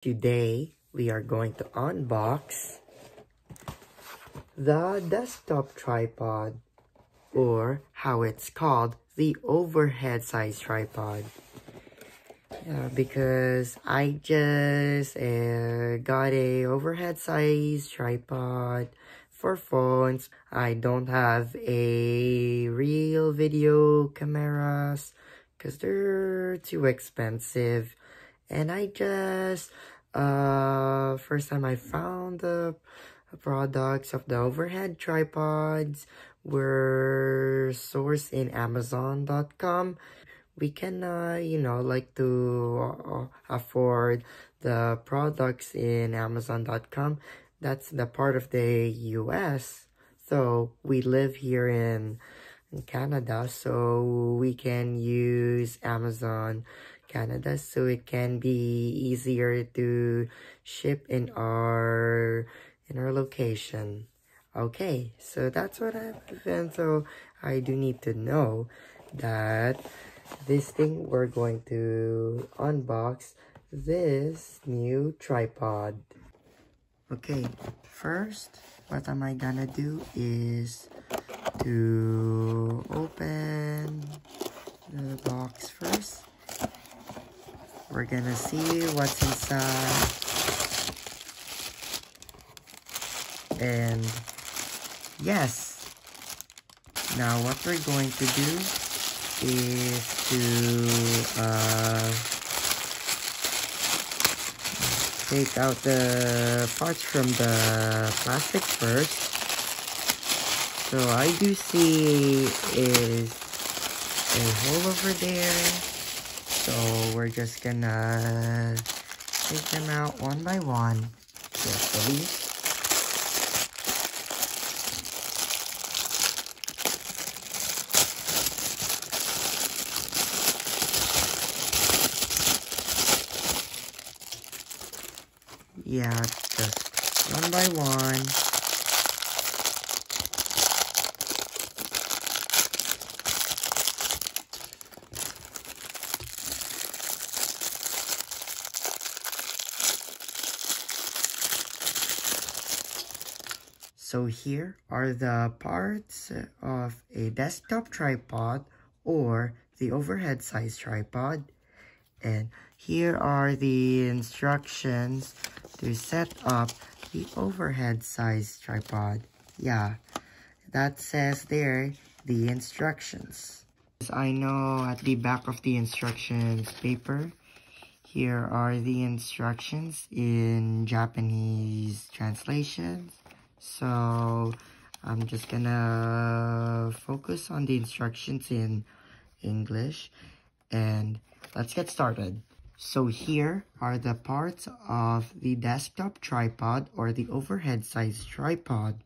Today, we are going to unbox the desktop tripod, or how it's called, the overhead size tripod. Yeah, because I just got a overhead size tripod for phones. I don't have a real video cameras because they're too expensive. And I just, first time I found the products of the overhead tripods were sourced in Amazon.com. We can, like to afford the products in Amazon.com. That's the part of the US. So we live here in Canada, so we can use Amazon Canada, so it can be easier to ship in our location. Okay, so that's what I've been. So I do need to know that this thing we're going to unbox this new tripod. Okay, first, what am I gonna do is to open the box first. We're gonna see what's inside. And yes, now what we're going to do is to take out the parts from the plastic first. So I do see is a hole over there. So we're just gonna take them out one by one, carefully. Yeah, just one by one. So here are the parts of a desktop tripod or the overhead size tripod. And here are the instructions to set up the overhead size tripod. Yeah, that says there the instructions. As I know, at the back of the instructions paper, here are the instructions in Japanese translations. So I'm just gonna focus on the instructions in English, and let's get started. So here are the parts of the desktop tripod or the overhead size tripod.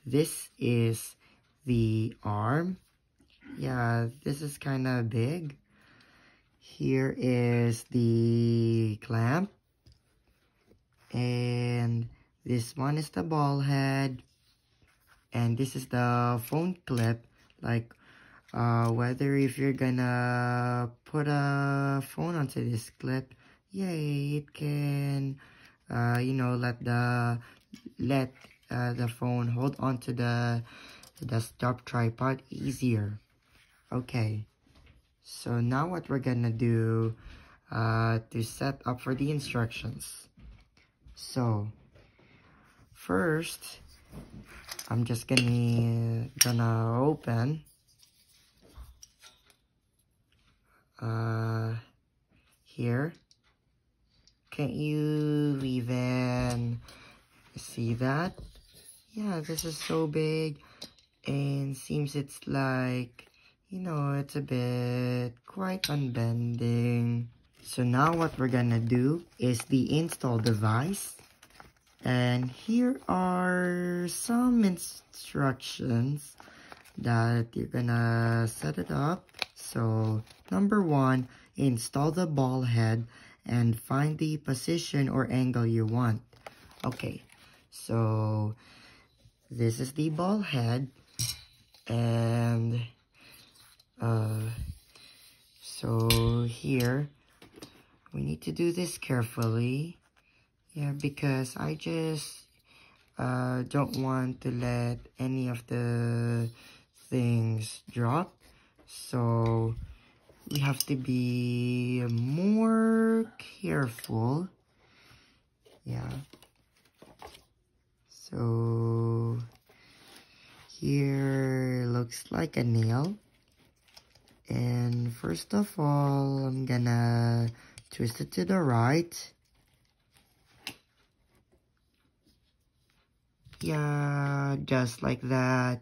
This is the arm. Yeah, this is kind of big. Here is the clamp. And this one is the ball head. And this is the phone clip. Like, whether if you're gonna put a phone onto this clip, yay, it can, let the phone hold onto the desktop tripod easier. Okay, so now what we're gonna do to set up for the instructions. So first, I'm just gonna open here. Can't you even see that? Yeah, this is so big, and seems it's like, it's a bit quite unbending. So now what we're gonna do is the install device. And here are some instructions that you're gonna set it up. So number one, install the ball head and find the position or angle you want. Okay, so this is the ball head, and so here we need to do this carefully. Yeah, because I just don't want to let any of the things drop. So we have to be more careful. Yeah. So here looks like a nail. And first of all, I'm gonna twist it to the right. Yeah, just like that.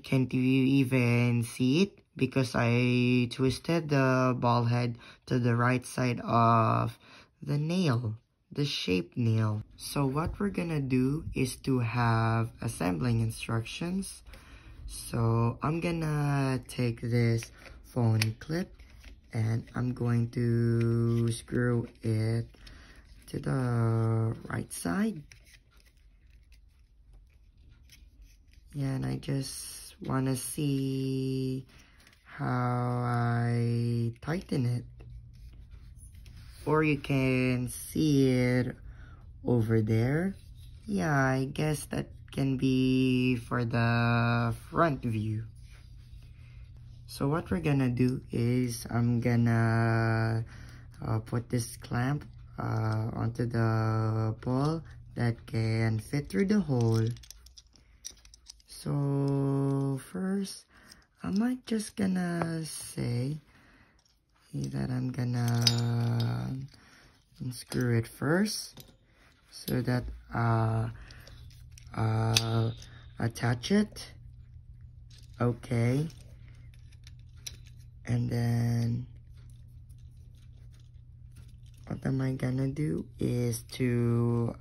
Can't you even see it? Because I twisted the ball head to the right side of the nail, the shaped nail. So what we're gonna do is to have assembling instructions. So I'm gonna take this phone clip and I'm going to screw it to the right side. Yeah, and I just want to see how I tighten it. Or you can see it over there. Yeah, I guess that can be for the front view. So what we're gonna do is I'm gonna put this clamp onto the ball that can fit through the hole. So first, I might just gonna say that I'm gonna unscrew it first so that I'll attach it. Okay. And then what am I gonna do is to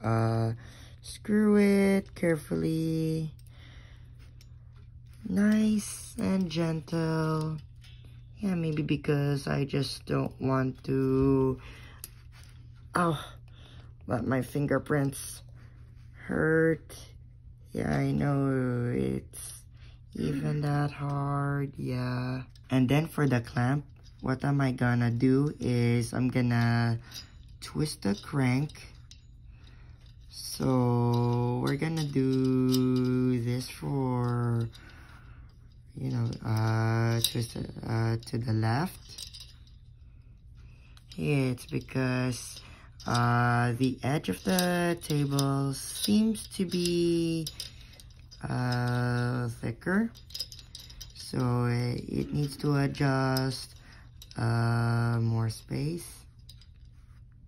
screw it carefully, nice and gentle. Yeah, maybe because I just don't want to let my fingerprints hurt. Yeah, I know it's even that hard. Yeah. And then for the clamp, what am I gonna do is I'm gonna twist the crank. So we're gonna do this for, you know, twist it to the left. Yeah, it's because the edge of the table seems to be thicker. So it needs to adjust more space.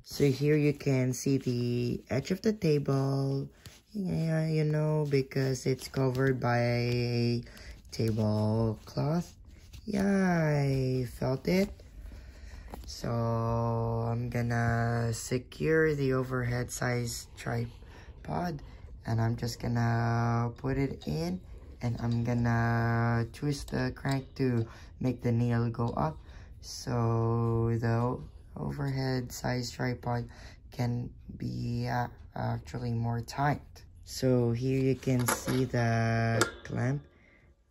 So here you can see the edge of the table. Yeah, you know, because it's covered by a tablecloth. Yeah, I felt it. So I'm gonna secure the overhead size tripod and I'm just gonna put it in and I'm gonna twist the crank to make the nail go up so the overhead size tripod can be actually more tight. So here you can see the clamp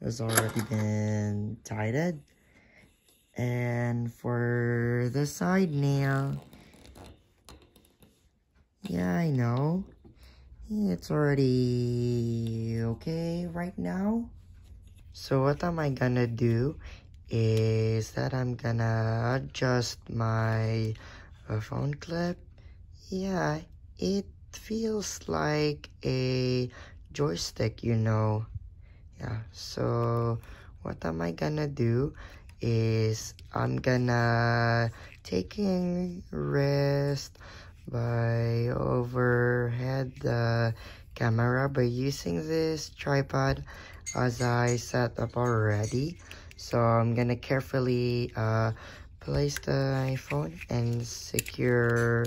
has already been tightened. And for the side nail, yeah, I know. It's already okay right now. So what am I gonna do is that I'm gonna adjust my phone clip. Yeah, it feels like a joystick, you know. Yeah, so what am I gonna do is I'm gonna taking rest by overhead the camera by using this tripod as I set up already. So I'm gonna carefully place the iPhone and secure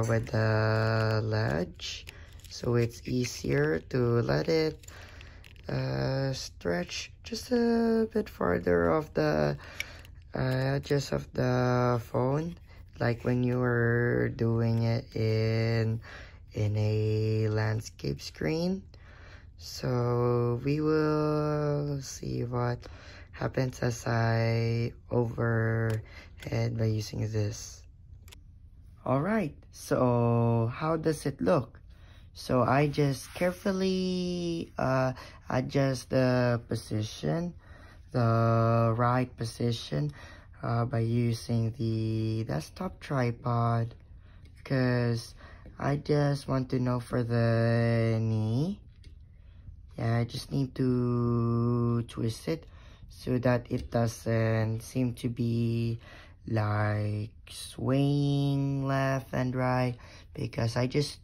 with the ledge so it's easier to let it stretch just a bit farther of the edges of the phone, like when you were doing it in a landscape screen. So we will see what happens as I overhead by using this. Alright, so how does it look? So I just carefully adjust the position, the right position, by using the desktop tripod, because I just want to know for the knee. Yeah, I just need to twist it so that it doesn't seem to be like swaying left and right, because I just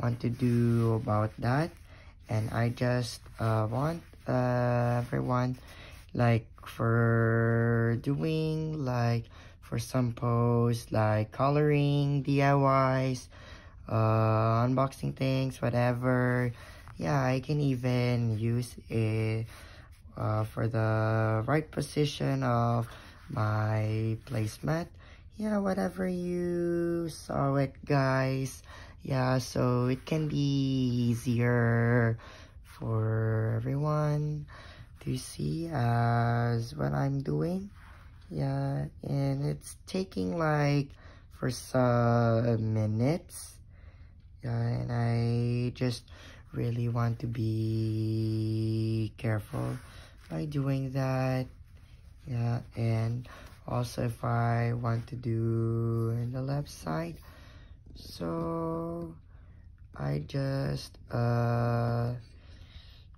want to do about that. And I just want everyone, like for doing like for some posts like coloring DIYs, unboxing things, whatever. Yeah, I can even use it for the right position of my placemat. Yeah, whatever you saw it, guys. Yeah, so it can be easier for everyone to see as what I'm doing. Yeah, and it's taking like for some minutes. Yeah, and I just really want to be careful by doing that. Yeah, and also if I want to do in the left side, so I just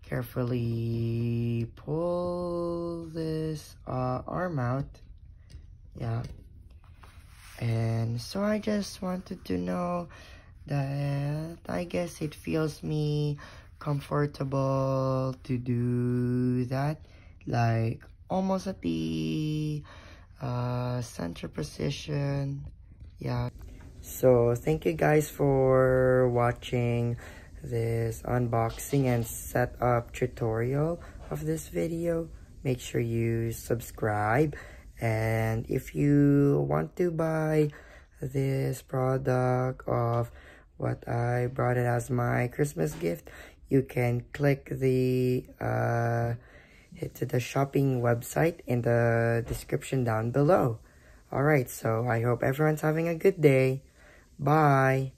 carefully pull this arm out. Yeah, and so I just wanted to know that I guess it feels me comfortable to do that, like almost at the center position. Yeah, so thank you guys for watching this unboxing and setup tutorial of this video. Make sure you subscribe, and if you want to buy this product of what I brought it as my Christmas gift, you can click the hit to the shopping website in the description down below. Alright, so I hope everyone's having a good day. Bye.